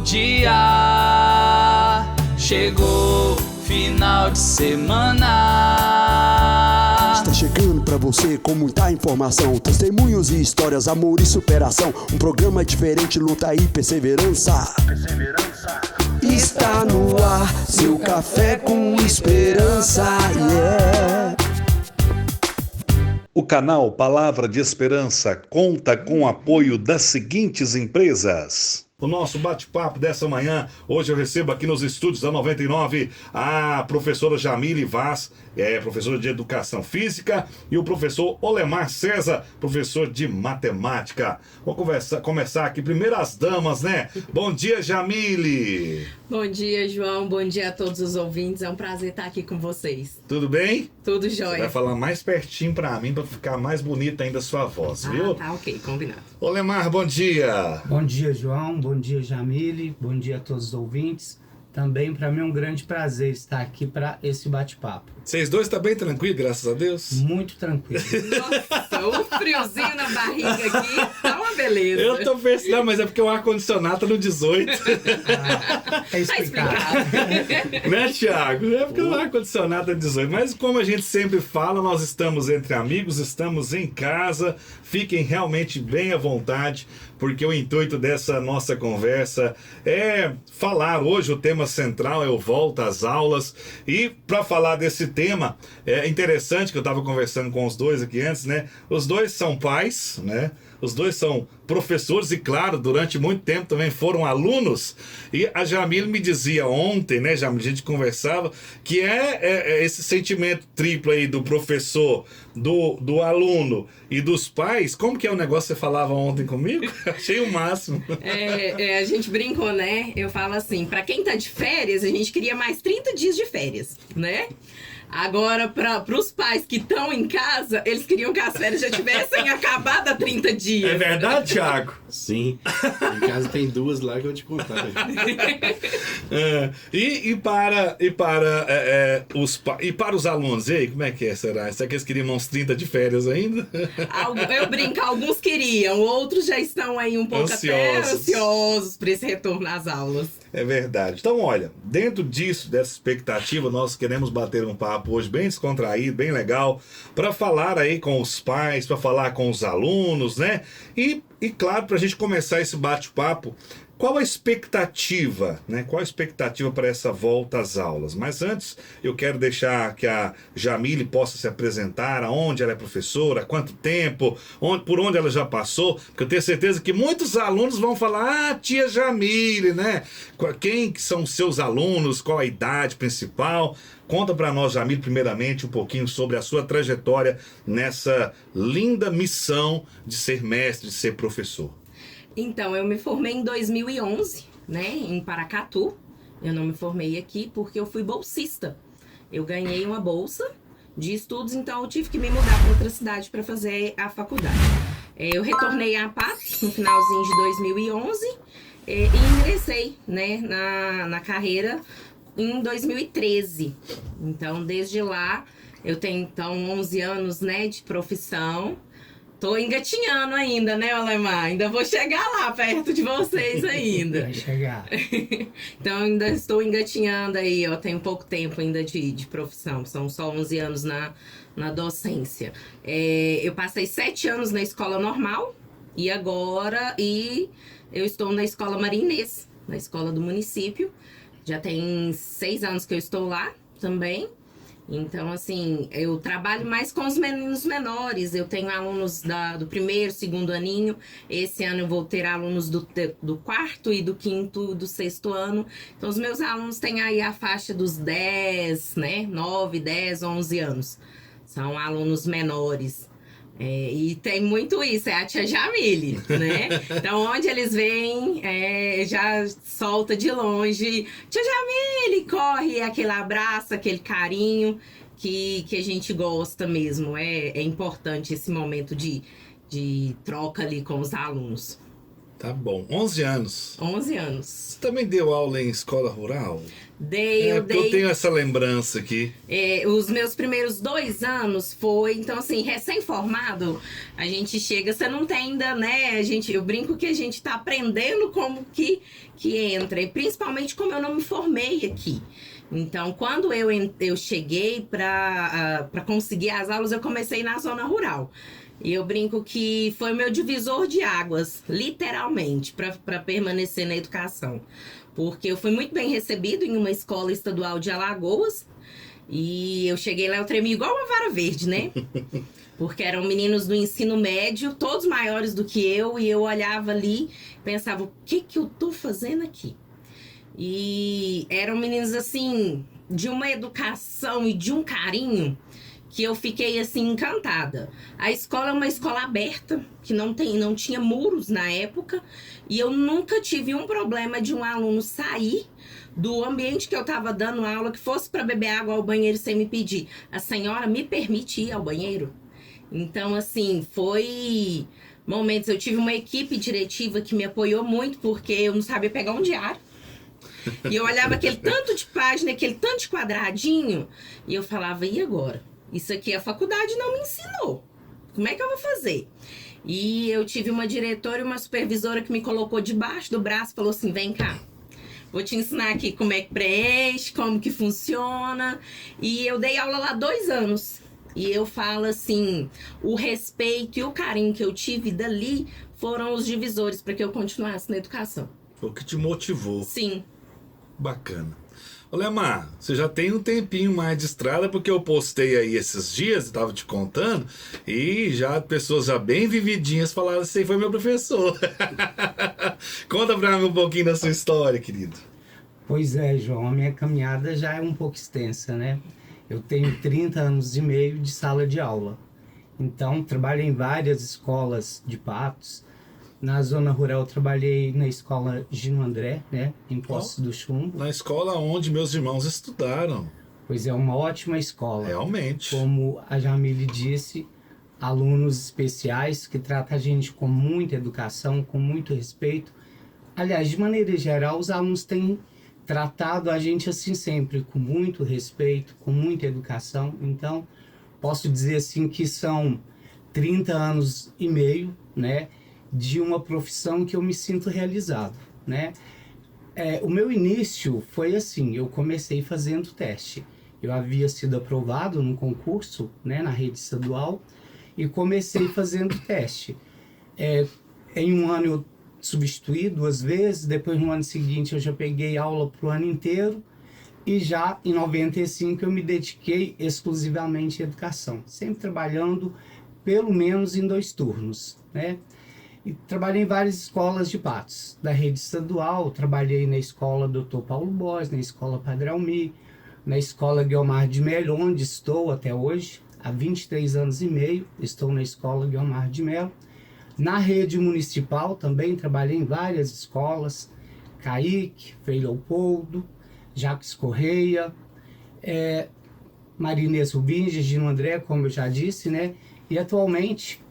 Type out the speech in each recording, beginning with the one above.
dia. Chegou final de semana. Está chegando pra você com muita informação, testemunhos e histórias, amor e superação. Um programa diferente, luta e perseverança. Está no ar, seu café com esperança, yeah. O canal Palavra de Esperança conta com o apoio das seguintes empresas. O nosso bate-papo dessa manhã, hoje eu recebo aqui nos estúdios da 99 a professora Jamile Vaz, professora de Educação Física, e o professor Olemar César, professor de Matemática. Vou começar aqui, primeiro as damas, né? Bom dia, Jamile! Bom dia, João. Bom dia a todos os ouvintes. É um prazer estar aqui com vocês. Tudo bem? Tudo jóia. Você vai falar mais pertinho pra mim, pra ficar mais bonita ainda a sua voz, viu? Tá ok, combinado. Olemar, bom dia! Bom dia, João. Bom dia, Jamile. Bom dia a todos os ouvintes. Também para mim é um grande prazer estar aqui para esse bate-papo. Vocês dois estão bem tranquilos, graças a Deus? Muito tranquilo. Nossa, o friozinho na barriga aqui tá uma beleza. Eu tô pensando, mas é porque o ar-condicionado tá no 18. É explicado. Né, Thiago? É porque o ar-condicionado tá no 18. Mas como a gente sempre fala, nós estamos entre amigos, estamos em casa. Fiquem realmente bem à vontade, porque o intuito dessa nossa conversa é falar. Hoje o tema central é o Volta às Aulas. E para falar desse tema, é interessante que eu estava conversando com os dois aqui antes, né? Os dois são pais, né? Os dois são professores e, claro, durante muito tempo também foram alunos. E a Jamile me dizia ontem, né, Jamile, a gente conversava, que é esse sentimento triplo aí do professor, do aluno e dos pais. Como que é o negócio que você falava ontem comigo? Achei o máximo. A gente brincou, né? Eu falo assim, pra quem tá de férias, a gente queria mais 30 dias de férias, né? Agora, para os pais que estão em casa, eles queriam que as férias já tivessem acabado há 30 dias. É verdade, Thiago? Sim. Em casa tem duas lá que eu vou te contar. Para os alunos, e aí, como é que é, será? Será que eles queriam uns 30 de férias ainda? Eu brinco, alguns queriam, outros já estão aí um pouco ansiosos para esse retorno às aulas. É verdade. Então, olha, dentro disso, dessa expectativa, nós queremos bater um papo hoje bem descontraído, bem legal, para falar aí com os pais, para falar com os alunos, né? E claro, para a gente começar esse bate-papo, qual a expectativa, né? Qual a expectativa para essa volta às aulas? Mas antes, eu quero deixar que a Jamile possa se apresentar, aonde ela é professora, há quanto tempo, por onde ela já passou, porque eu tenho certeza que muitos alunos vão falar, tia Jamile, né? Quem são os seus alunos, qual a idade principal? Conta para nós, Jamile, primeiramente, um pouquinho sobre a sua trajetória nessa linda missão de ser mestre, de ser professor. Então, eu me formei em 2011, né, em Paracatu. Eu não me formei aqui porque eu fui bolsista. Eu ganhei uma bolsa de estudos, então eu tive que me mudar para outra cidade para fazer a faculdade. Eu retornei à PAP no finalzinho de 2011 e ingressei, né, na carreira em 2013. Então, desde lá, eu tenho, então, 11 anos, né, de profissão. Tô engatinhando ainda, né, Olemar? Ainda vou chegar lá, perto de vocês ainda. Vai chegar. Então, ainda estou engatinhando aí, ó. Tenho pouco tempo ainda de profissão. São só 11 anos na docência. Eu passei 7 anos na escola normal e agora eu estou na escola Maria Inês, na escola do município. Já tem 6 anos que eu estou lá também. Então, assim, eu trabalho mais com os meninos menores. Eu tenho alunos do primeiro, segundo aninho. Esse ano eu vou ter alunos do quarto e do quinto, do sexto ano. Então, os meus alunos têm aí a faixa dos 10, né? 9, 10, 11 anos. São alunos menores. E tem muito isso, é a tia Jamile, né? Então, onde eles vêm, já solta de longe. Tia Jamile, corre, aquele abraço, aquele carinho que a gente gosta mesmo. É importante esse momento de troca ali com os alunos. Tá bom. 11 anos. 11 anos. Você também deu aula em escola rural? Eu Porque eu tenho essa lembrança aqui. Os meus primeiros 2 anos foi, então assim, recém-formado, a gente chega, você não tem ainda, né, eu brinco que a gente tá aprendendo como que entra, e principalmente como eu não me formei aqui. Então, quando eu cheguei para conseguir as aulas, eu comecei na zona rural. E eu brinco que foi o meu divisor de águas, literalmente, para permanecer na educação. Porque eu fui muito bem recebido em uma escola estadual de Alagoas. E eu cheguei lá, eu tremi igual uma vara verde, né? Porque eram meninos do ensino médio, todos maiores do que eu. E eu olhava ali e pensava, o que eu tô fazendo aqui? E eram meninos, assim, de uma educação e de um carinho que eu fiquei, assim, encantada. A escola é uma escola aberta, que não tinha muros na época, e eu nunca tive um problema de um aluno sair do ambiente que eu estava dando aula, que fosse para beber água ao banheiro sem me pedir. A senhora me permite ir ao banheiro? Então, assim, foi momentos. Eu tive uma equipe diretiva que me apoiou muito, porque eu não sabia pegar um diário. E eu olhava aquele tanto de página, aquele tanto de quadradinho, e eu falava, e agora? Isso aqui a faculdade não me ensinou. Como é que eu vou fazer? E eu tive uma diretora e uma supervisora que me colocou debaixo do braço e falou assim, vem cá, vou te ensinar aqui como é que preenche, como que funciona. E eu dei aula lá 2 anos. E eu falo assim, o respeito e o carinho que eu tive dali foram os divisores para que eu continuasse na educação. Foi o que te motivou. Sim. Bacana. Ô, Lemar, você já tem um tempinho mais de estrada, porque eu postei aí esses dias, estava te contando, e já pessoas já bem vividinhas falaram assim, foi meu professor. Conta pra mim um pouquinho da sua história, querido. Pois é, João, a minha caminhada já é um pouco extensa, né? Eu tenho 30 anos e meio de sala de aula. Então, trabalho em várias escolas de Patos. Na zona rural, eu trabalhei na escola Gino André, né? Em Poços do Chumbo. Na escola onde meus irmãos estudaram. Pois é, uma ótima escola. Realmente. Como a Jamile disse, alunos especiais que tratam a gente com muita educação, com muito respeito. Aliás, de maneira geral, os alunos têm tratado a gente assim sempre, com muito respeito, com muita educação. Então, posso dizer assim que são 30 anos e meio, né? De uma profissão que eu me sinto realizado, né? O meu início foi assim, eu comecei fazendo teste. Eu havia sido aprovado num concurso, né, na rede estadual, e comecei fazendo teste. Em um ano eu substituí 2 vezes, depois no ano seguinte eu já peguei aula para o ano inteiro, e já em 95 eu me dediquei exclusivamente à educação, sempre trabalhando pelo menos em 2 turnos, né? E trabalhei em várias escolas de Patos, da rede estadual. Trabalhei na escola Dr. Paulo Borges, na escola Padre Almir, na escola Guiomar de Mello, onde estou até hoje, há 23 anos e meio, estou na escola Guiomar de Mello. Na rede municipal também trabalhei em várias escolas, Caique, Frei Leopoldo, Jacques Correia, Marinês Rubinges, Gino André, como eu já disse, né? E atualmente,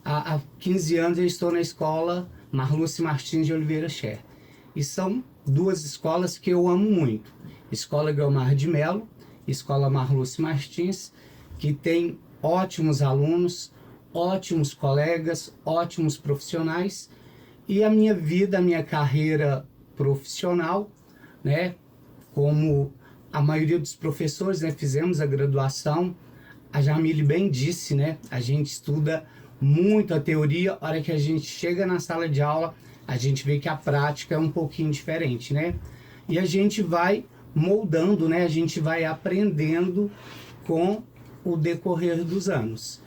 há 15 anos eu estou na escola Marluce Martins de Oliveira Scher. E são 2 escolas que eu amo muito. Escola Guiomar de Mello, Escola Marluce Martins, que tem ótimos alunos, ótimos colegas, ótimos profissionais. E a minha vida, a minha carreira profissional, né? Como a maioria dos professores, né? Fizemos a graduação. A Jamile bem disse, né? A gente estuda muito a teoria, a hora que a gente chega na sala de aula, a gente vê que a prática é um pouquinho diferente, né? E a gente vai moldando, né? A gente vai aprendendo com o decorrer dos anos.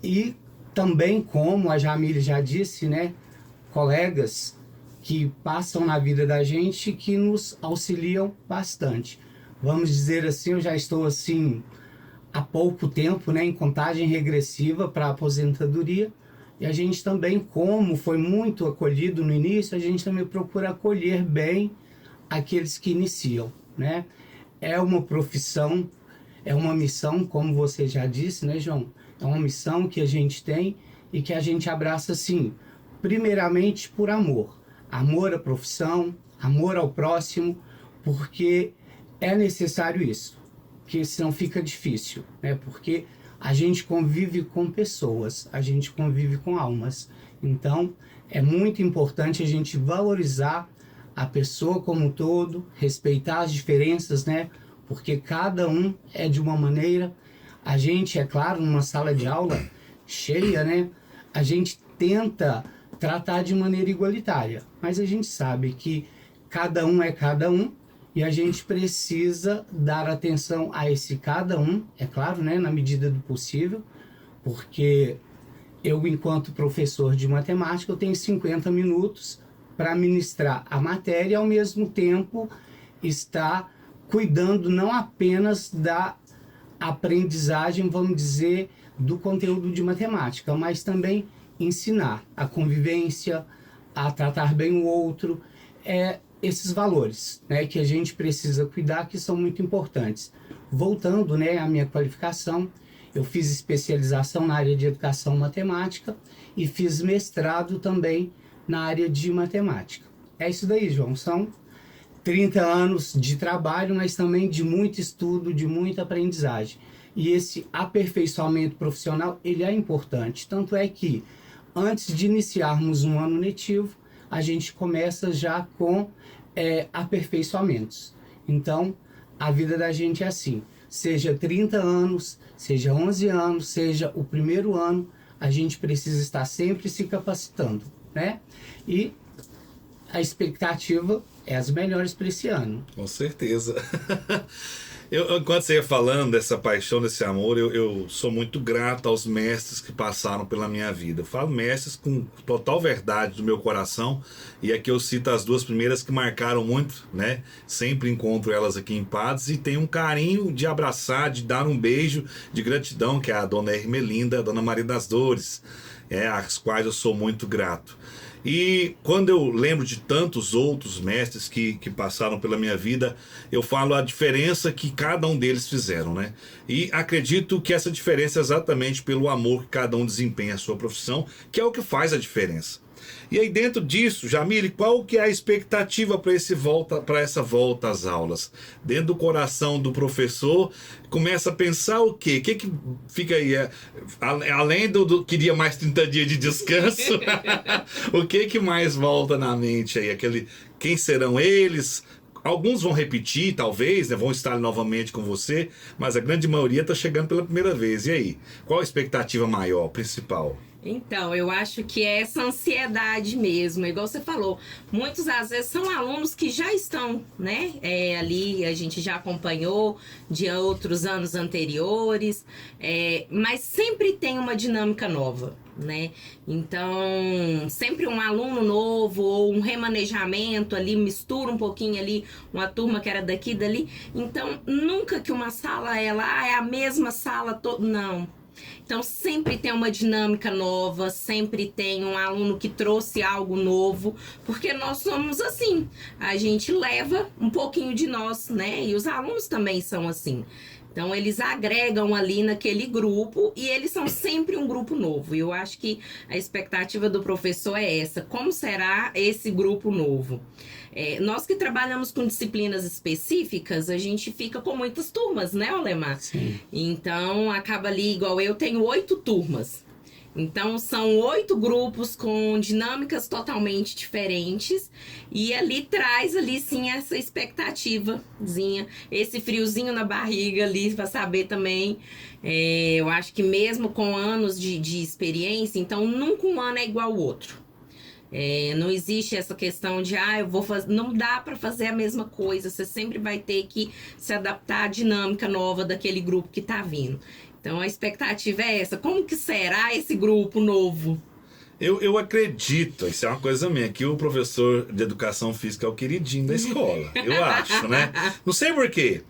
E também, como a Jamile já disse, né? Colegas que passam na vida da gente que nos auxiliam bastante. Vamos dizer assim, eu já estou assim há pouco tempo, né, em contagem regressiva para a aposentadoria, e a gente também, como foi muito acolhido no início, a gente também procura acolher bem aqueles que iniciam, né? É uma profissão, é uma missão, como você já disse, né, João? É uma missão que a gente tem e que a gente abraça, assim, primeiramente por amor. Amor à profissão, amor ao próximo, porque é necessário isso, porque senão fica difícil, né? Porque a gente convive com pessoas, a gente convive com almas. Então, é muito importante a gente valorizar a pessoa como um todo, respeitar as diferenças, né? Porque cada um é de uma maneira. A gente, é claro, numa sala de aula cheia, né? A gente tenta tratar de maneira igualitária, mas a gente sabe que cada um é cada um e a gente precisa dar atenção a esse cada um, é claro, né? Na medida do possível, porque eu, enquanto professor de matemática, eu tenho 50 minutos para ministrar a matéria e, ao mesmo tempo, estar cuidando não apenas da aprendizagem, vamos dizer, do conteúdo de matemática, mas também ensinar a convivência, a tratar bem o outro, esses valores, né, que a gente precisa cuidar, que são muito importantes. Voltando, né, à minha qualificação, eu fiz especialização na área de educação matemática e fiz mestrado também na área de matemática. É isso daí, João. São 30 anos de trabalho, mas também de muito estudo, de muita aprendizagem. E esse aperfeiçoamento profissional, ele é importante. Tanto é que, antes de iniciarmos um ano letivo, a gente começa já com aperfeiçoamentos. Então, a vida da gente é assim. Seja 30 anos, seja 11 anos, seja o primeiro ano, a gente precisa estar sempre se capacitando, né? E a expectativa é as melhores para esse ano. Com certeza. Enquanto você ia falando dessa paixão, desse amor, eu sou muito grato aos mestres que passaram pela minha vida. Eu falo mestres com total verdade do meu coração, e aqui eu cito as duas primeiras que marcaram muito, né? Sempre encontro elas aqui em Patos e tenho um carinho de abraçar, de dar um beijo de gratidão, que é a dona Ermelinda, a dona Maria das Dores, às quais eu sou muito grato. E quando eu lembro de tantos outros mestres que passaram pela minha vida, eu falo a diferença que cada um deles fizeram, né? E acredito que essa diferença é exatamente pelo amor que cada um desempenha a sua profissão, que é o que faz a diferença. E aí, dentro disso, Jamile, qual que é a expectativa para essa volta às aulas? Dentro do coração do professor, começa a pensar o quê? O que fica aí? Além do queria mais 30 dias de descanso, o que mais volta na mente aí? Quem serão eles? Alguns vão repetir, talvez, né? Vão estar novamente com você, mas a grande maioria está chegando pela primeira vez. E aí? Qual a expectativa maior, principal? Então, eu acho que é essa ansiedade mesmo, igual você falou, muitos às vezes são alunos que já estão, né, ali, a gente já acompanhou de outros anos anteriores, mas sempre tem uma dinâmica nova, né, então sempre um aluno novo ou um remanejamento ali, mistura um pouquinho ali, uma turma que era daqui, dali, então nunca que uma sala é a mesma sala toda, não. Então sempre tem uma dinâmica nova, sempre tem um aluno que trouxe algo novo, porque nós somos assim, a gente leva um pouquinho de nós, né? E os alunos também são assim. Então eles agregam ali naquele grupo e eles são sempre um grupo novo. E eu acho que a expectativa do professor é essa, como será esse grupo novo? Nós que trabalhamos com disciplinas específicas, a gente fica com muitas turmas, né, Olemar? Sim. Então, acaba ali, igual eu tenho 8 turmas. Então, são 8 grupos com dinâmicas totalmente diferentes. E ali traz, ali sim, essa expectativazinha, esse friozinho na barriga ali, para saber também. Eu acho que mesmo com anos de experiência, então, nunca um ano é igual ao outro. Não existe essa questão de eu vou fazer, não dá para fazer a mesma coisa, você sempre vai ter que se adaptar à dinâmica nova daquele grupo que tá vindo. Então a expectativa é essa, como que será esse grupo novo? Eu acredito, isso é uma coisa minha, que o professor de educação física é o queridinho da escola, eu acho, né? Não sei por quê,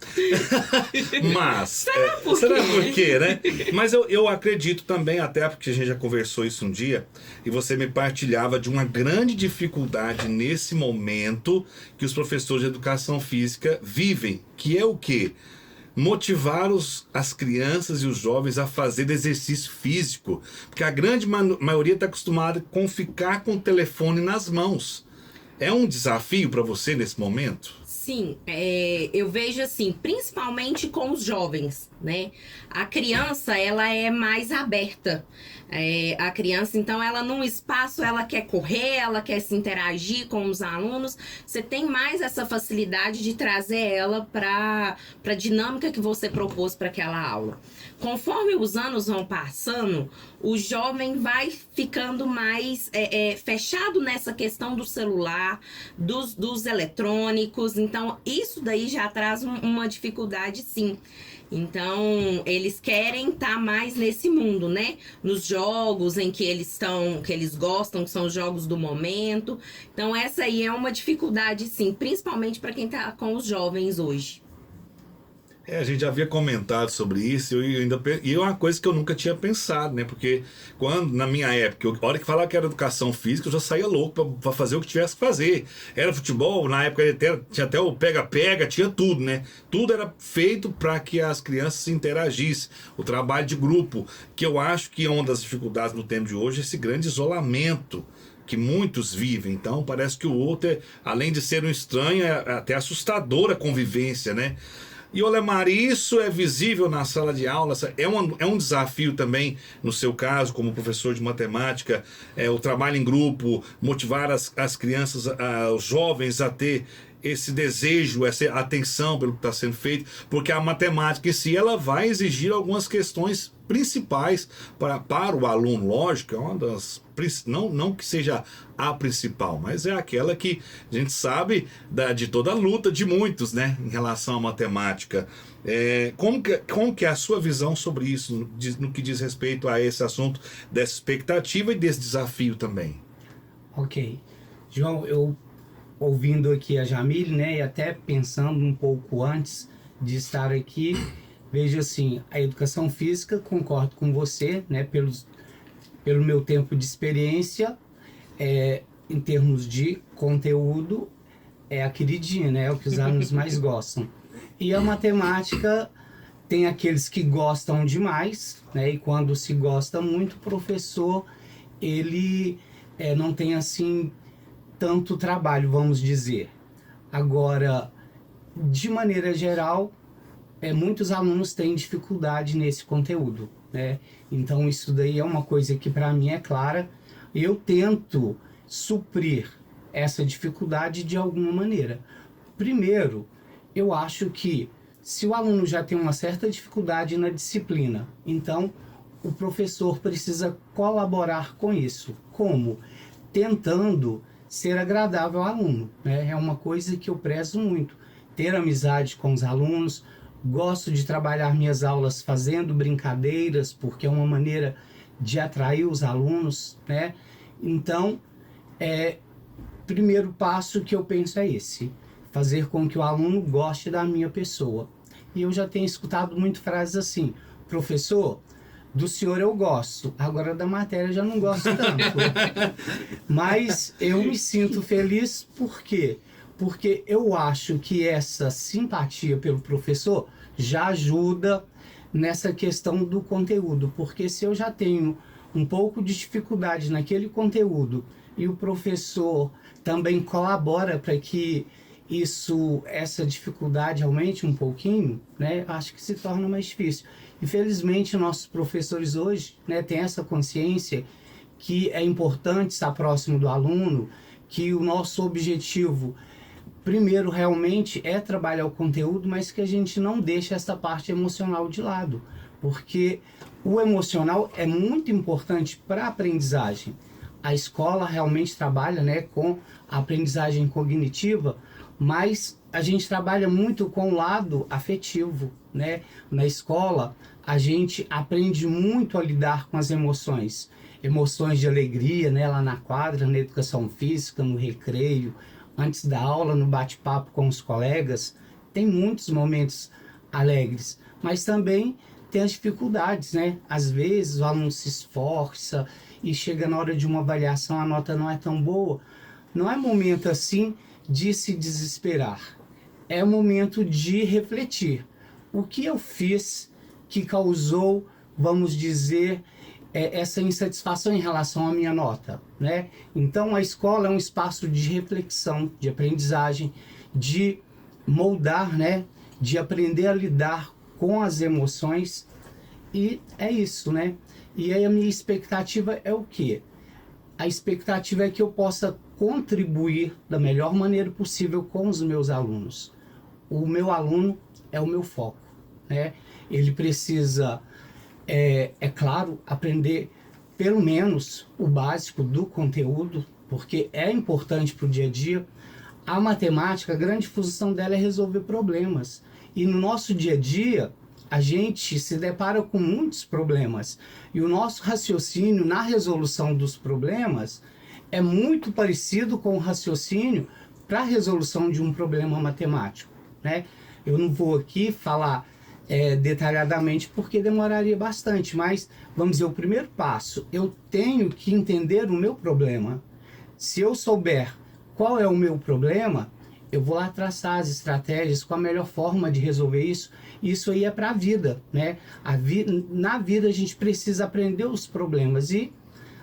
mas... Será por quê, né? Mas eu acredito também, até porque a gente já conversou isso um dia, e você me partilhava de uma grande dificuldade nesse momento que os professores de educação física vivem, que é o quê? motivar as crianças e os jovens a fazer exercício físico, porque a grande maioria está acostumada com ficar com o telefone nas mãos. É um desafio para você nesse momento? Sim, eu vejo assim, principalmente com os jovens, né? A criança, ela é mais aberta. A criança, então, ela num espaço, ela quer correr, ela quer se interagir com os alunos. Você tem mais essa facilidade de trazer ela para a dinâmica que você propôs para aquela aula. Conforme os anos vão passando, o jovem vai ficando mais fechado nessa questão do celular, dos eletrônicos. Então, isso daí já traz uma dificuldade, sim. Então, eles querem estar mais nesse mundo, né? Nos jogos em que eles gostam, que são os jogos do momento. Então, essa aí é uma dificuldade, sim, principalmente para quem está com os jovens hoje. A gente já havia comentado sobre isso e é uma coisa que eu nunca tinha pensado, né? Porque na minha época, a hora que falava que era educação física, eu já saía louco para fazer o que tivesse que fazer. Era futebol, na época tinha até o pega-pega, tinha tudo, né? Tudo era feito para que as crianças se interagissem. O trabalho de grupo, que eu acho que é uma das dificuldades no tempo de hoje, esse grande isolamento que muitos vivem. Então parece que o outro, além de ser um estranho, é até assustadora a convivência, né? E, Olemar, isso é visível na sala de aula? É um desafio também, no seu caso, como professor de matemática, o trabalho em grupo, motivar as crianças, os jovens a ter esse desejo, essa atenção pelo que está sendo feito, porque a matemática em si ela vai exigir algumas questões principais para o aluno. Lógico, é uma das, não que seja a principal, mas é aquela que a gente sabe de toda a luta de muitos, né, em relação à matemática. Como que é a sua visão sobre isso, no que diz respeito a esse assunto, dessa expectativa e desse desafio também? Ok. João, eu ouvindo aqui a Jamile, né, e até pensando um pouco antes de estar aqui, vejo assim, a educação física, concordo com você, né, pelo meu tempo de experiência, em termos de conteúdo, é a queridinha, né, é o que os alunos mais gostam. E a matemática tem aqueles que gostam demais, né, e quando se gosta muito, o professor, ele não tem assim tanto trabalho, vamos dizer. Agora, de maneira geral, muitos alunos têm dificuldade nesse conteúdo, né? Então, isso daí é uma coisa que para mim é clara. Eu tento suprir essa dificuldade de alguma maneira. Primeiro, eu acho que se o aluno já tem uma certa dificuldade na disciplina, então o professor precisa colaborar com isso. Como? Tentando ser agradável ao aluno, né? É uma coisa que eu prezo muito. Ter amizade com os alunos. Gosto de trabalhar minhas aulas fazendo brincadeiras, porque é uma maneira de atrair os alunos, né? Então, primeiro passo que eu penso é esse. Fazer com que o aluno goste da minha pessoa. E eu já tenho escutado muito frases assim: professor, do senhor eu gosto, agora da matéria eu já não gosto tanto. Mas eu me sinto feliz, por quê? Porque eu acho que essa simpatia pelo professor já ajuda nessa questão do conteúdo. Porque se eu já tenho um pouco de dificuldade naquele conteúdo e o professor também colabora para que essa dificuldade aumente um pouquinho, né, acho que se torna mais difícil. Infelizmente, nossos professores hoje, né, têm essa consciência que é importante estar próximo do aluno, que o nosso objetivo, primeiro, realmente é trabalhar o conteúdo, mas que a gente não deixe essa parte emocional de lado, porque o emocional é muito importante para a aprendizagem. A escola realmente trabalha, né, com a aprendizagem cognitiva, mas a gente trabalha muito com o lado afetivo, né? Na escola, a gente aprende muito a lidar com as emoções. Emoções de alegria, né? Lá na quadra, na educação física, no recreio, antes da aula, no bate-papo com os colegas. Tem muitos momentos alegres, mas também tem as dificuldades, né? Às vezes o aluno se esforça e chega na hora de uma avaliação, a nota não é tão boa. Não é momento assim de se desesperar. É momento de refletir. o que eu fiz que causou, vamos dizer, essa insatisfação em relação à minha nota, né? Então, a escola é um espaço de reflexão, de aprendizagem, de moldar, né? De aprender a lidar com as emoções, e é isso, né? E aí a minha expectativa é o quê? A expectativa é que eu possa contribuir da melhor maneira possível com os meus alunos. O meu aluno é o meu foco, né? Ele precisa, claro, aprender pelo menos o básico do conteúdo, porque é importante para o dia a dia. A matemática, a grande função dela é resolver problemas. E no nosso dia a dia, a gente se depara com muitos problemas. E o nosso raciocínio na resolução dos problemas é muito parecido com o raciocínio para a resolução de um problema matemático, né? Eu não vou aqui falar detalhadamente porque demoraria bastante, mas vamos dizer, o primeiro passo, eu tenho que entender o meu problema. Se eu souber qual é o meu problema, eu vou lá traçar as estratégias com a melhor forma de resolver isso. Isso aí é para a vida, né? Na vida a gente precisa aprender os problemas e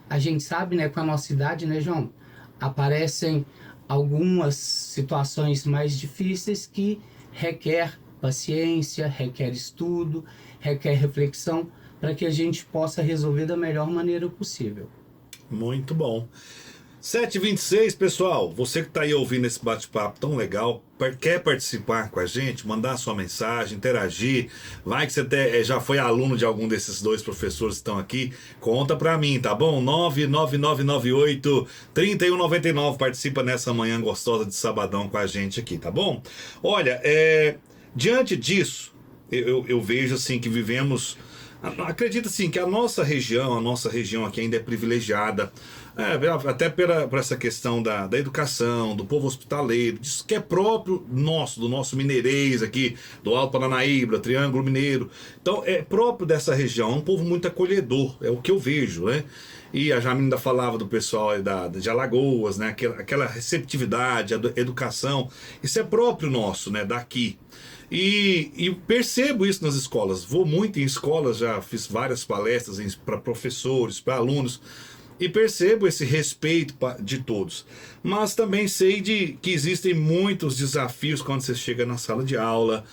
a gente sabe, né, com a nossa idade, né, João? Aparecem algumas situações mais difíceis que requer paciência, requer estudo, requer reflexão para que a gente possa resolver da melhor maneira possível. Muito bom. 7h26, pessoal, você que está aí ouvindo esse bate-papo tão legal, quer participar com a gente, mandar sua mensagem, interagir, vai que você já foi aluno de algum desses dois professores que estão aqui, conta pra mim, tá bom? 99998-3199, participa nessa manhã gostosa de sabadão com a gente aqui, tá bom? Olha, diante disso, eu vejo assim que vivemos... Acredito assim que a nossa região aqui ainda é privilegiada, até por essa questão da educação, do povo hospitaleiro, disso que é próprio do nosso mineirês aqui, do Alto Paranaíba, Triângulo Mineiro. Então é próprio dessa região, é um povo muito acolhedor, é o que eu vejo, né? E a Jamila ainda falava do pessoal de Alagoas, né? Aquela receptividade, a educação, isso é próprio nosso, né? Daqui. E percebo isso nas escolas, vou muito em escolas, já fiz várias palestras para professores, para alunos, e percebo esse respeito de todos. Mas também sei que existem muitos desafios quando você chega na sala de aula,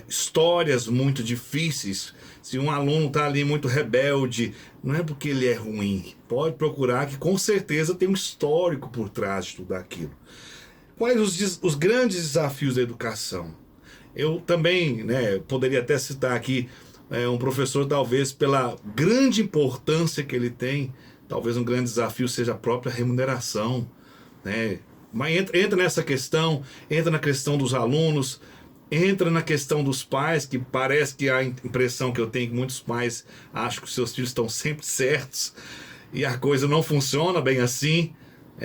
histórias muito difíceis. Se um aluno está ali muito rebelde, não é porque ele é ruim, pode procurar que com certeza tem um histórico por trás de tudo aquilo. Quais os grandes desafios da educação? Eu também, né, poderia até citar aqui um professor, talvez pela grande importância que ele tem, talvez um grande desafio seja a própria remuneração, né? Mas entra nessa questão, entra na questão dos alunos, entra na questão dos pais, que parece que a impressão que eu tenho que muitos pais acham que os seus filhos estão sempre certos e a coisa não funciona bem assim.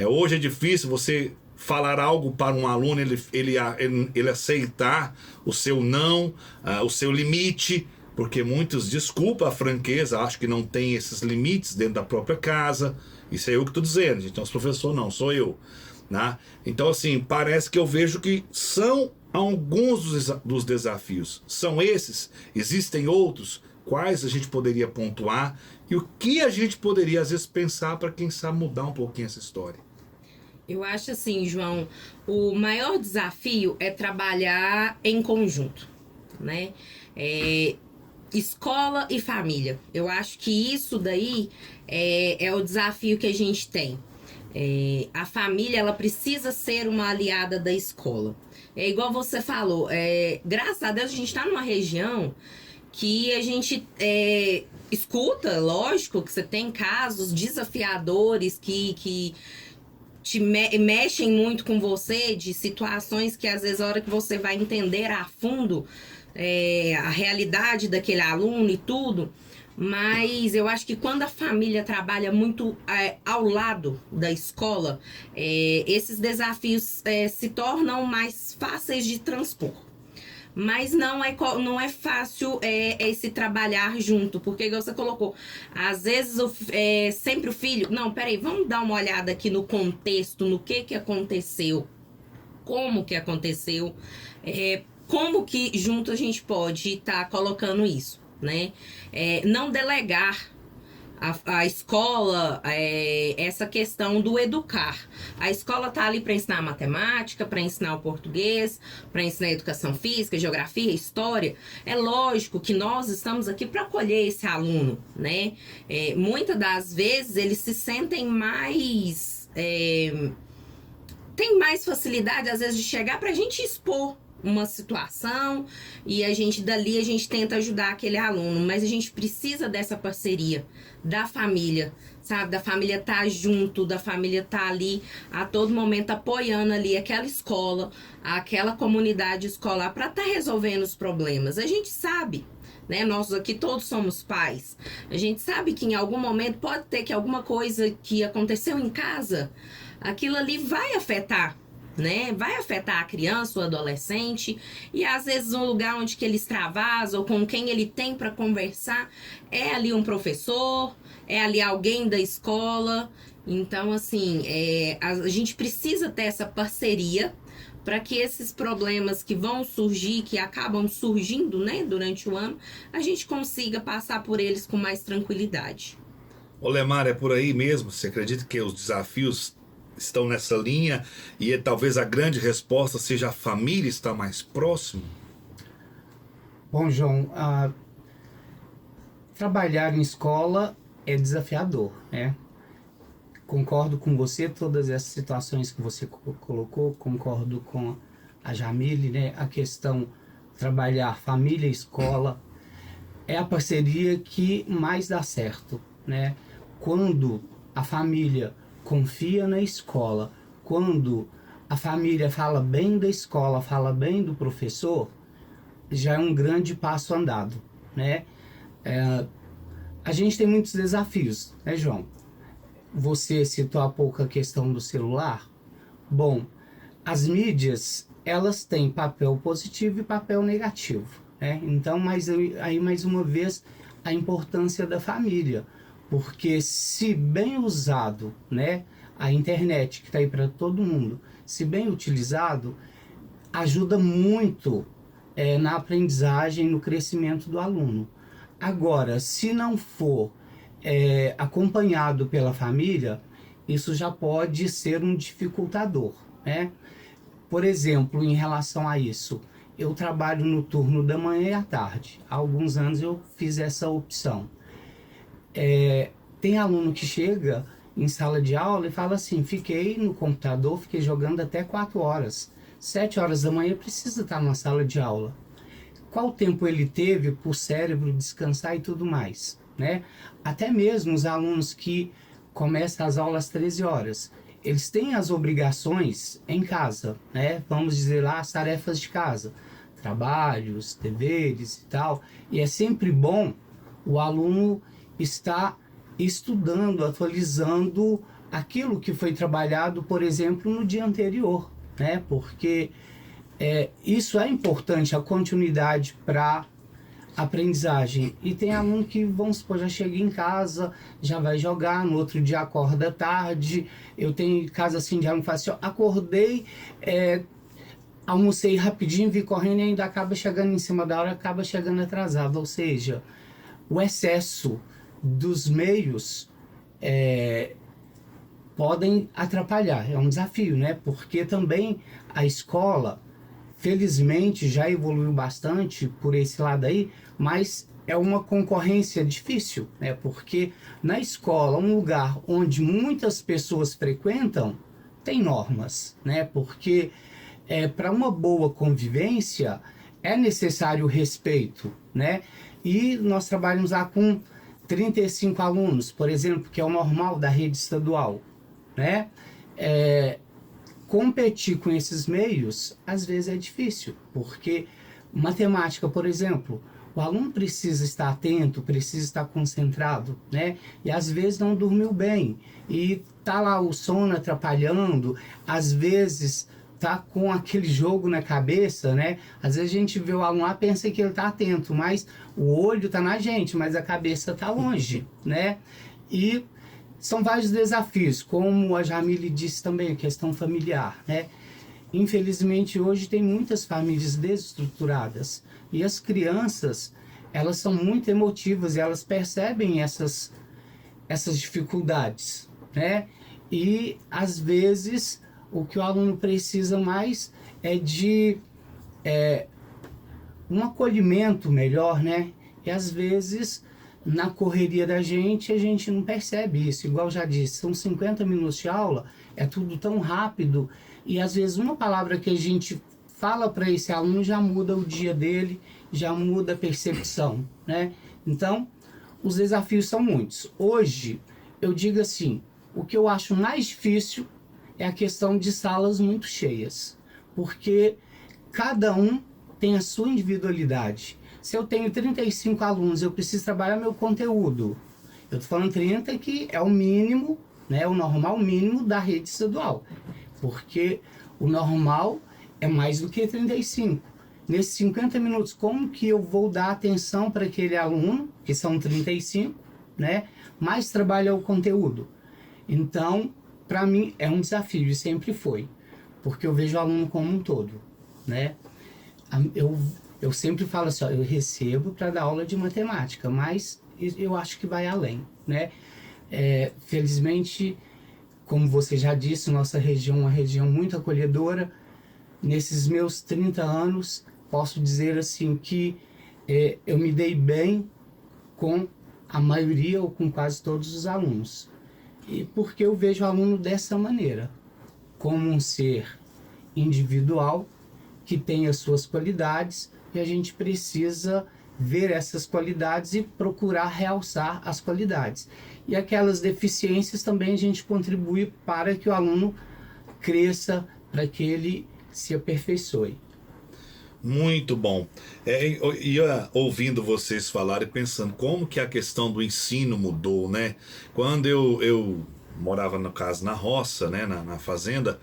Hoje é difícil você falar algo para um aluno, ele aceitar o seu não, o seu limite, porque muitos, desculpa a franqueza, acham que não tem esses limites dentro da própria casa. Isso é eu que estou dizendo, gente, não é o professor não, sou eu, né? Então assim, parece que eu vejo que são alguns dos desafios. São esses? Existem outros? Quais a gente poderia pontuar? E o que a gente poderia às vezes pensar para quem sabe mudar um pouquinho essa história? Eu acho assim, João, o maior desafio é trabalhar em conjunto, né? Escola e família. Eu acho que isso daí é o desafio que a gente tem. A família, ela precisa ser uma aliada da escola. É igual você falou, graças a Deus a gente está numa região que a gente escuta, lógico, que você tem casos desafiadores que mexem muito com você, de situações que às vezes a hora que você vai entender a fundo a realidade daquele aluno e tudo, mas eu acho que quando a família trabalha muito ao lado da escola, esses desafios se tornam mais fáceis de transpor. Mas não é fácil esse trabalhar junto, porque igual você colocou, às vezes sempre o filho, não, peraí, vamos dar uma olhada aqui no contexto, no que aconteceu, como que aconteceu, como que junto a gente pode estar colocando isso, né? Não delegar a escola, essa questão do educar. A escola está ali para ensinar matemática, para ensinar o português, para ensinar educação física, geografia, história. É lógico que nós estamos aqui para acolher esse aluno, né? Muitas das vezes eles se sentem mais... tem mais facilidade, às vezes, de chegar para a gente expor uma situação e a gente tenta ajudar aquele aluno, mas a gente precisa dessa parceria da família, sabe? Da família estar junto, da família estar ali a todo momento apoiando ali aquela escola, aquela comunidade escolar para estar resolvendo os problemas. A gente sabe, né? Nós aqui todos somos pais. A gente sabe que em algum momento pode ter que alguma coisa que aconteceu em casa, aquilo ali vai afetar, né? Vai afetar a criança, o adolescente, e às vezes um lugar onde que ele extravasa ou com quem ele tem para conversar é ali um professor, é ali alguém da escola. Então, assim, a gente precisa ter essa parceria para que esses problemas que vão surgir, que acabam surgindo, né, durante o ano, a gente consiga passar por eles com mais tranquilidade. Lemar, é por aí mesmo? Você acredita que os desafios estão nessa linha e talvez a grande resposta seja a família estar mais próximo? Bom, João, trabalhar em escola é desafiador, né? Concordo com você, todas essas situações que você colocou, concordo com a Jamile, né? A questão trabalhar família e escola é a parceria que mais dá certo, né? Quando a família confia na escola, quando a família fala bem da escola, fala bem do professor, já é um grande passo andado, né? A gente tem muitos desafios, né, João? Você citou há pouco a questão do celular. Bom, as mídias, elas têm papel positivo e papel negativo, né? Então, aí mais uma vez, a importância da família. Porque se bem usado, né, a internet que está aí para todo mundo, se bem utilizado, ajuda muito na aprendizagem, no crescimento do aluno. Agora, se não for acompanhado pela família, isso já pode ser um dificultador, né? Por exemplo, em relação a isso, eu trabalho no turno da manhã e à tarde. Há alguns anos eu fiz essa opção. Tem aluno que chega em sala de aula e fala assim: fiquei no computador, fiquei jogando até 4 horas. 7 horas da manhã precisa estar na sala de aula. Qual tempo ele teve para o cérebro descansar e tudo mais, né? Até mesmo os alunos que começam as aulas às 13 horas, eles têm as obrigações em casa, né? Vamos dizer lá, as tarefas de casa, trabalhos, deveres e tal. E é sempre bom o aluno estar estudando, atualizando aquilo que foi trabalhado, por exemplo, no dia anterior, né? Porque isso é importante, a continuidade para aprendizagem. E tem aluno que, vamos supor, já chega em casa, já vai jogar, no outro dia acorda tarde. Eu tenho caso assim de aluno que fala assim: acordei, almocei rapidinho, vi correndo e ainda acaba chegando em cima da hora, acaba chegando atrasado. Ou seja, o excesso dos meios podem atrapalhar. É um desafio, né? Porque também a escola, felizmente, já evoluiu bastante por esse lado aí, mas é uma concorrência difícil, né? Porque na escola, um lugar onde muitas pessoas frequentam, tem normas, né? Porque para uma boa convivência é necessário o respeito, né? E nós trabalhamos lá com 35 alunos, por exemplo, que é o normal da rede estadual, né? Competir com esses meios, às vezes é difícil, porque matemática, por exemplo, o aluno precisa estar atento, precisa estar concentrado, né? E às vezes não dormiu bem, e tá lá o sono atrapalhando, às vezes tá com aquele jogo na cabeça, né? Às vezes a gente vê o aluno lá, pensa que ele tá atento, mas o olho tá na gente, mas a cabeça tá longe, né? E são vários desafios, como a Jamile disse também, a questão familiar, né? infelizmente, hoje tem muitas famílias desestruturadas. E as crianças, elas são muito emotivas e elas percebem essas dificuldades, né? E, às vezes, o que o aluno precisa mais é de um acolhimento melhor, né? E, às vezes, na correria da gente, a gente não percebe isso. Igual eu já disse, são 50 minutos de aula, é tudo tão rápido. E, às vezes, uma palavra que a gente fala para esse aluno já muda o dia dele, já muda a percepção, né? Então, os desafios são muitos. Hoje, eu digo assim, o que eu acho mais difícil é a questão de salas muito cheias, porque cada um tem a sua individualidade. Se eu tenho 35 alunos, eu preciso trabalhar meu conteúdo. Eu estou falando 30, que é o mínimo, né, o normal mínimo da rede estadual, porque o normal é mais do que 35. Nesses 50 minutos, como que eu vou dar atenção para aquele aluno, que são 35, né, mais trabalhar o conteúdo? Então, para mim, é um desafio, e sempre foi, porque eu vejo o aluno como um todo, né? Eu sempre falo assim, ó, eu recebo para dar aula de matemática, mas eu acho que vai além, né? Felizmente, como você já disse, nossa região é uma região muito acolhedora. Nesses meus 30 anos, posso dizer assim que eu me dei bem com a maioria ou com quase todos os alunos. E porque eu vejo o aluno dessa maneira, como um ser individual que tem as suas qualidades, e a gente precisa ver essas qualidades e procurar realçar as qualidades. E aquelas deficiências também a gente contribui para que o aluno cresça, para que ele se aperfeiçoe. Muito bom. Eu ia ouvindo vocês falarem e pensando como que a questão do ensino mudou, né? Quando eu morava, no caso, na roça, né, na fazenda,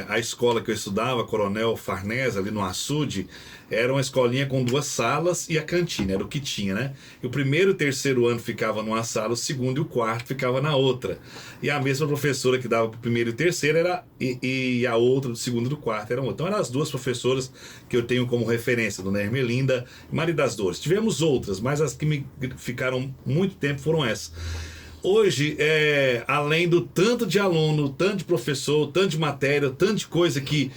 a escola que eu estudava, Coronel Farnese, ali no Açude, era uma escolinha com 2 salas e a cantina, era o que tinha, né? E o primeiro e o terceiro ano ficava numa sala, o segundo e o quarto ficava na outra. E a mesma professora que dava pro primeiro e o terceiro e a outra do segundo e do quarto era outra. Então eram as 2 professoras que eu tenho como referência, Dona Ermelinda e Maria das Dores. Tivemos outras, mas as que me ficaram muito tempo foram essas. Hoje, além do tanto de aluno, tanto de professor, tanto de matéria, tanto de coisa que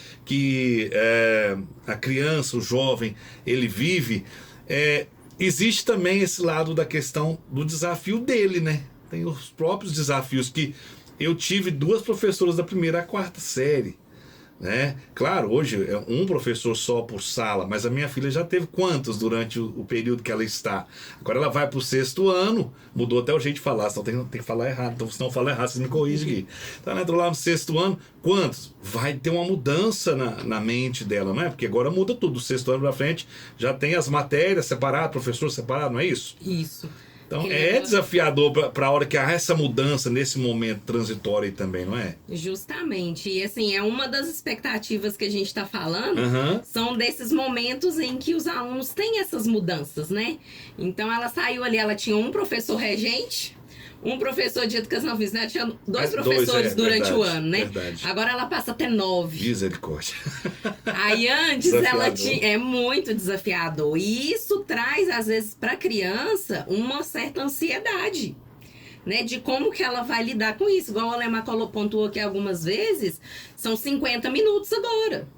a criança, o jovem, ele vive, existe também esse lado da questão do desafio dele, né? Tem os próprios desafios que eu tive 2 professoras da 1ª à 4ª série, né? Claro, hoje é um professor só por sala, mas a minha filha já teve quantos durante o período que ela está? Agora ela vai para o 6º ano, mudou até o jeito de falar, senão tem que falar errado, então se não falar errado, vocês me corrigem aqui. Então ela entrou lá no 6º ano, quantos? Vai ter uma mudança na mente dela, não é? Porque agora muda tudo, do 6º ano para frente já tem as matérias separadas, professor separado, não é isso? Isso. Então desafiador para a hora que há essa mudança nesse momento transitório aí também, não é? Justamente. E assim, é uma das expectativas que a gente está falando, Uhum. são desses momentos em que os alunos têm essas mudanças, né? Então ela saiu ali, ela tinha um professor regente, um professor de educação física, né? Tinha 2 professores durante o ano, né? Verdade. Agora ela passa até 9. Misericórdia. Aí antes Desafiador. ela tinha. É muito desafiador. E isso traz, às vezes, para a criança uma certa ansiedade, né? De como que ela vai lidar com isso. Igual a Alemar pontuou aqui algumas vezes, são 50 minutos agora.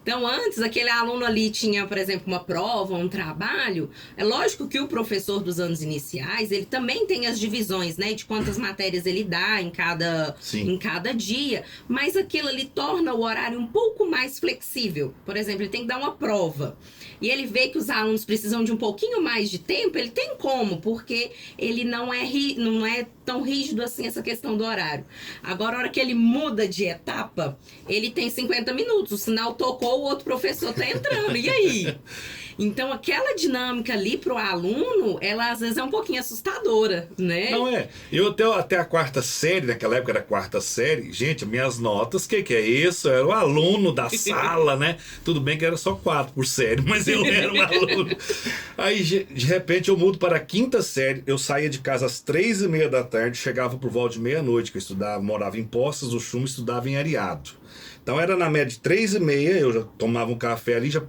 Então, antes, aquele aluno ali tinha, por exemplo, uma prova, um trabalho. É lógico que o professor dos anos iniciais, ele também tem as divisões, né? De quantas matérias ele dá em cada dia. Mas aquilo ali torna o horário um pouco mais flexível. Por exemplo, ele tem que dar uma prova. E ele vê que os alunos precisam de um pouquinho mais de tempo, ele tem como, porque ele não é tão rígido assim essa questão do horário. Agora, a hora que ele muda de etapa, ele tem 50 minutos. O sinal tocou, o outro professor tá entrando. E aí? Então, aquela dinâmica ali pro aluno, ela às vezes é um pouquinho assustadora, né? Não é. Eu até a quarta série, naquela época era a quarta série, gente, minhas notas, que é isso? Eu era o aluno da sala, né? Tudo bem que era só 4 por série, mas eu era um aluno. Aí, de repente, eu mudo para a quinta série, eu saía de casa às 3h30 da tarde, chegava por volta de meia-noite, que eu estudava, morava em Poços do Chumbo, estudava em Areado. Então era na média de 3h30, eu já tomava um café ali, já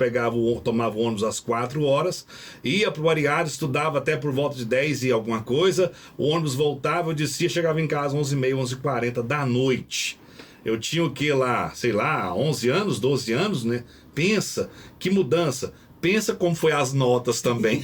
tomava o ônibus às 4 horas, ia pro Areado, estudava até por volta de 10 e alguma coisa, o ônibus voltava, eu descia, chegava em casa 11h30, 11h40 da noite. Eu tinha o que lá, sei lá, 11 anos, 12 anos, né? Pensa, que mudança. Pensa como foi as notas também.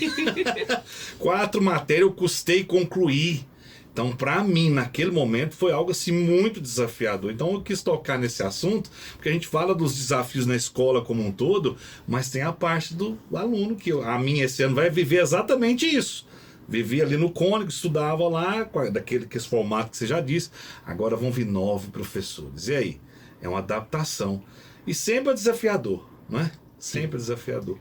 4 matérias eu custei concluir. Então, para mim, naquele momento, foi algo assim muito desafiador. Então, eu quis tocar nesse assunto, porque a gente fala dos desafios na escola como um todo, mas tem a parte do aluno, que a minha esse ano vai viver exatamente isso. Vivia ali no Cônigo, estudava lá, daquele formato que você já disse. Agora vão vir 9 professores. E aí? É uma adaptação. E sempre é desafiador, não é? Sempre é desafiador.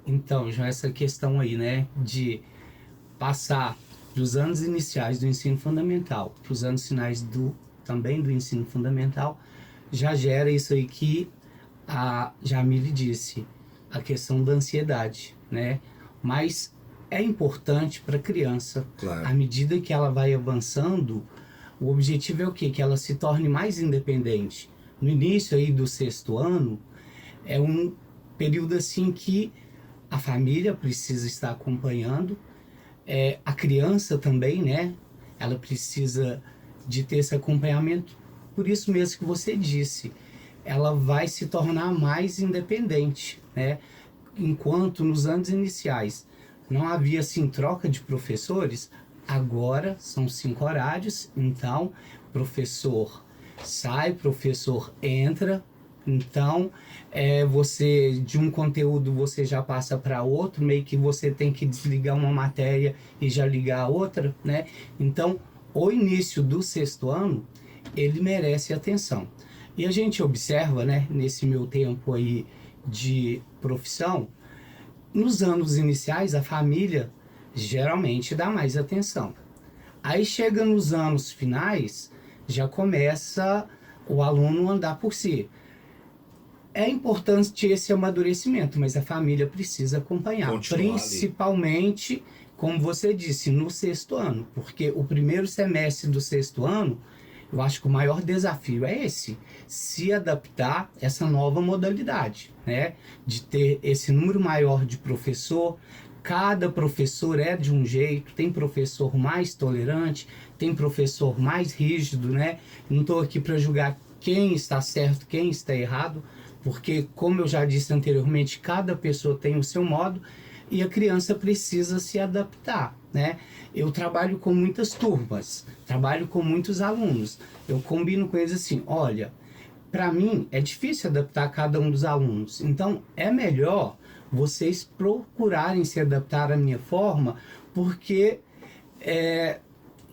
Então, já essa questão aí, né, de passar dos anos iniciais do ensino fundamental para os anos finais também do ensino fundamental, já gera isso aí que a Jamile disse, a questão da ansiedade, né? Mas é importante para a criança, Claro. à medida que ela vai avançando, o objetivo é o quê? Que ela se torne mais independente. No início aí do 6º ano, é um período assim que a família precisa estar acompanhando, a criança também, né? Ela precisa de ter esse acompanhamento. Por isso mesmo que você disse, ela vai se tornar mais independente, né? Enquanto nos anos iniciais não havia assim troca de professores, agora são 5 horários, então professor sai, professor entra. Então, você de um conteúdo você já passa para outro, meio que você tem que desligar uma matéria e já ligar a outra, né? Então, o início do 6º ano, ele merece atenção. E a gente observa, né, nesse meu tempo aí de profissão, nos anos iniciais a família geralmente dá mais atenção. Aí chega nos anos finais, já começa o aluno a andar por si. É importante esse amadurecimento, mas a família precisa acompanhar. Continuar principalmente, ali, como você disse, no 6º ano. Porque o primeiro semestre do 6º ano, eu acho que o maior desafio é esse. Se adaptar a essa nova modalidade, né? De ter esse número maior de professor. Cada professor é de um jeito. Tem professor mais tolerante, tem professor mais rígido, né? Não estou aqui para julgar quem está certo, quem está errado, porque, como eu já disse anteriormente, cada pessoa tem o seu modo e a criança precisa se adaptar, né? Eu trabalho com muitas turmas, trabalho com muitos alunos. Eu combino com eles assim, olha, para mim é difícil adaptar cada um dos alunos, então é melhor vocês procurarem se adaptar à minha forma, porque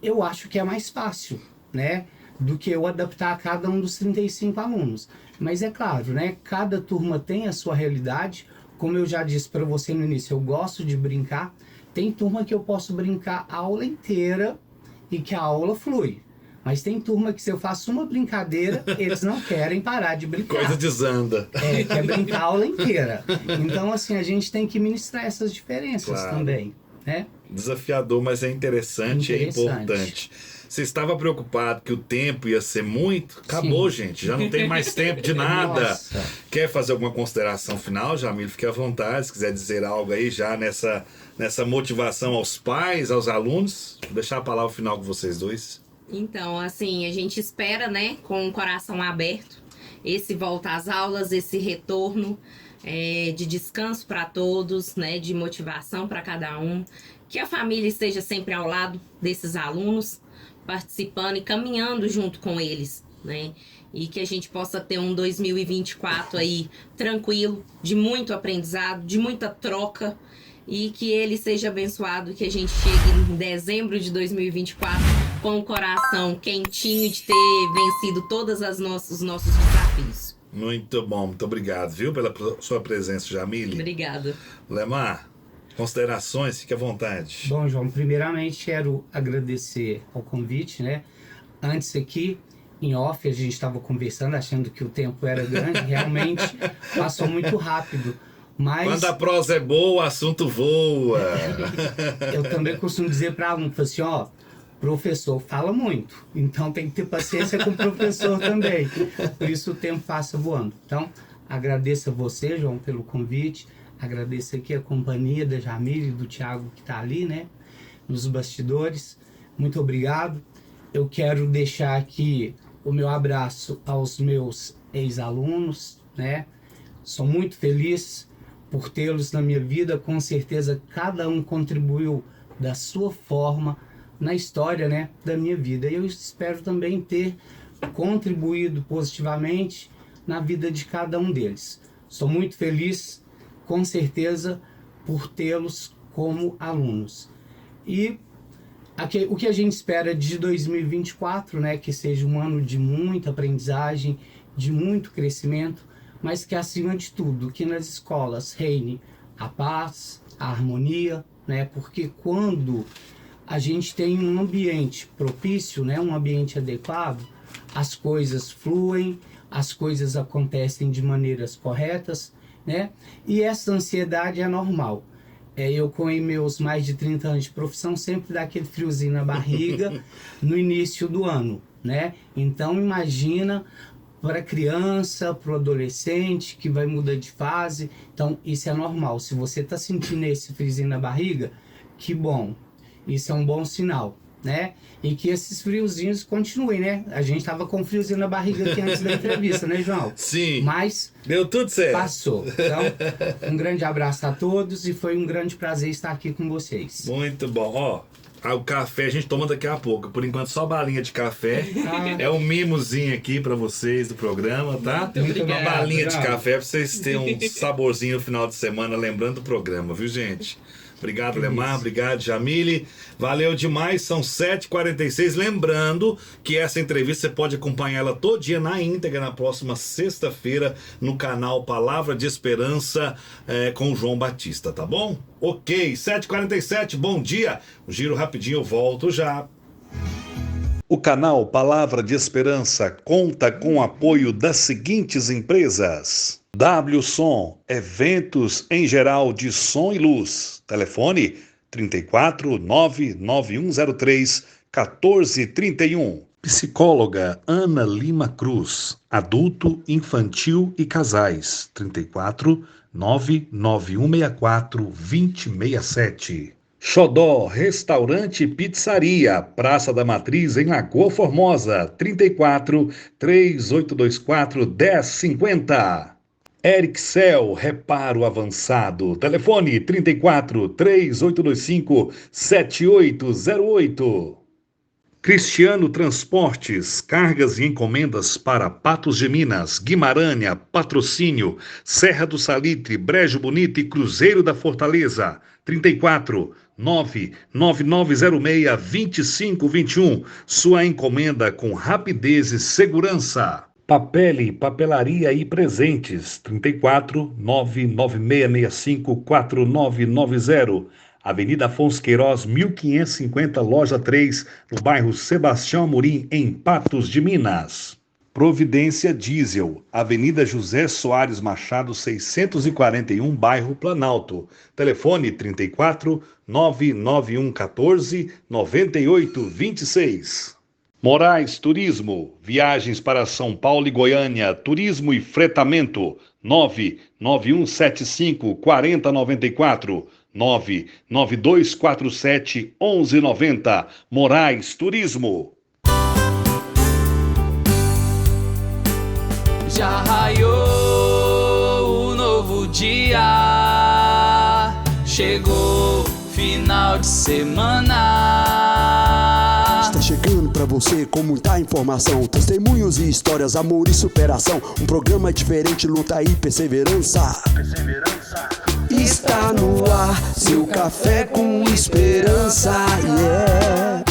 eu acho que é mais fácil, né? Do que eu adaptar a cada um dos 35 alunos. Mas é claro, né? Cada turma tem a sua realidade. Como eu já disse para você no início, eu gosto de brincar. Tem turma que eu posso brincar a aula inteira e que a aula flui. Mas tem turma que se eu faço uma brincadeira, eles não querem parar de brincar. Coisa desanda. Quer brincar a aula inteira. Então, assim, a gente tem que ministrar essas diferenças, claro, também, né? Desafiador, mas é interessante, é importante. Você estava preocupado que o tempo ia ser muito? Acabou, sim, gente. Já não tem mais tempo de nada. Nossa. Quer fazer alguma consideração final, Jamile? Fique à vontade. Se quiser dizer algo aí já nessa motivação aos pais, aos alunos. Vou deixar a palavra final com vocês dois. Então, assim, a gente espera, né, com o coração aberto, esse volta às aulas, esse retorno de descanso para todos, né, de motivação para cada um. Que a família esteja sempre ao lado desses alunos, participando e caminhando junto com eles, né? E que a gente possa ter um 2024 aí tranquilo, de muito aprendizado, de muita troca, e que ele seja abençoado, que a gente chegue em dezembro de 2024 com o coração quentinho de ter vencido todos os nossos desafios. Muito bom, muito obrigado, viu, pela sua presença, Jamile. Obrigada. Lemar, considerações, fique à vontade. Bom, João, primeiramente quero agradecer ao convite, né? Antes aqui, em off, a gente estava conversando, achando que o tempo era grande, realmente passou muito rápido. Mas quando a prosa é boa, o assunto voa. eu também costumo dizer para aluno, assim, ó, professor fala muito, então tem que ter paciência com o professor também. Por isso o tempo passa voando. Então, agradeço a você, João, pelo convite. Agradeço aqui a companhia da Jamile e do Thiago que está ali, né, nos bastidores. Muito obrigado. Eu quero deixar aqui o meu abraço aos meus ex-alunos, né? Sou muito feliz por tê-los na minha vida. Com certeza cada um contribuiu da sua forma na história, né, da minha vida. E eu espero também ter contribuído positivamente na vida de cada um deles. Sou muito feliz, com certeza, por tê-los como alunos. E o que a gente espera de 2024, né, que seja um ano de muita aprendizagem, de muito crescimento, mas que, acima de tudo, que nas escolas reine a paz, a harmonia, né, porque quando a gente tem um ambiente propício, né, um ambiente adequado, as coisas fluem, as coisas acontecem de maneiras corretas, né? E essa ansiedade é normal. Eu, com meus mais de 30 anos de profissão, sempre dá aquele friozinho na barriga no início do ano, né? Então, imagina para a criança, para o adolescente que vai mudar de fase. Então, isso é normal. Se você está sentindo esse friozinho na barriga, que bom. Isso é um bom sinal, né? E que esses friozinhos continuem, né? A gente tava com friozinho na barriga aqui antes da entrevista, né, João? Sim. Mas deu tudo certo. Passou. Então, um grande abraço a todos e foi um grande prazer estar aqui com vocês. Muito bom. Ó, o café a gente toma daqui a pouco. Por enquanto, só balinha de café. É um mimozinho aqui pra vocês do programa, tá? Muito Uma obrigado, balinha de João. café pra vocês terem um saborzinho no final de semana, lembrando do programa, viu, gente? Obrigado, Lemar. Obrigado, Jamile. Valeu demais. São 7h46. Lembrando que essa entrevista você pode acompanhar ela todo dia na íntegra na próxima sexta-feira no canal Palavra de Esperança com o João Batista, tá bom? Ok, 7h47. Bom dia. Um giro rapidinho, eu volto já. O canal Palavra de Esperança conta com o apoio das seguintes empresas: WSom, eventos em geral de som e luz. Telefone 34 99103 1431. Psicóloga Ana Lima Cruz, adulto, infantil e casais. 34 99164 2067. Xodó, restaurante e pizzaria, Praça da Matriz, em Lagoa Formosa, 34 3824 1050. Ericel, reparo avançado, telefone 34 3825 7808. Cristiano Transportes, cargas e encomendas para Patos de Minas, Guimarães, Patrocínio, Serra do Salitre, Brejo Bonito e Cruzeiro da Fortaleza, 34 99906 2521. Sua encomenda com rapidez e segurança. Papel, papelaria e presentes, 34 99665 4990. Avenida Afonso Queiroz, 1550, loja 3, no bairro Sebastião Amorim, em Patos de Minas. Providência Diesel, Avenida José Soares Machado, 641, bairro Planalto. Telefone 34 99114 9826. Moraes Turismo, viagens para São Paulo e Goiânia, turismo e fretamento, 99175 4094, 99247 1190. Moraes Turismo. Já raiou o novo dia, chegou final de semana. Está chegando pra você com muita informação, testemunhos e histórias, amor e superação. Um programa diferente, luta e perseverança. Está no ar, seu café com esperança, yeah.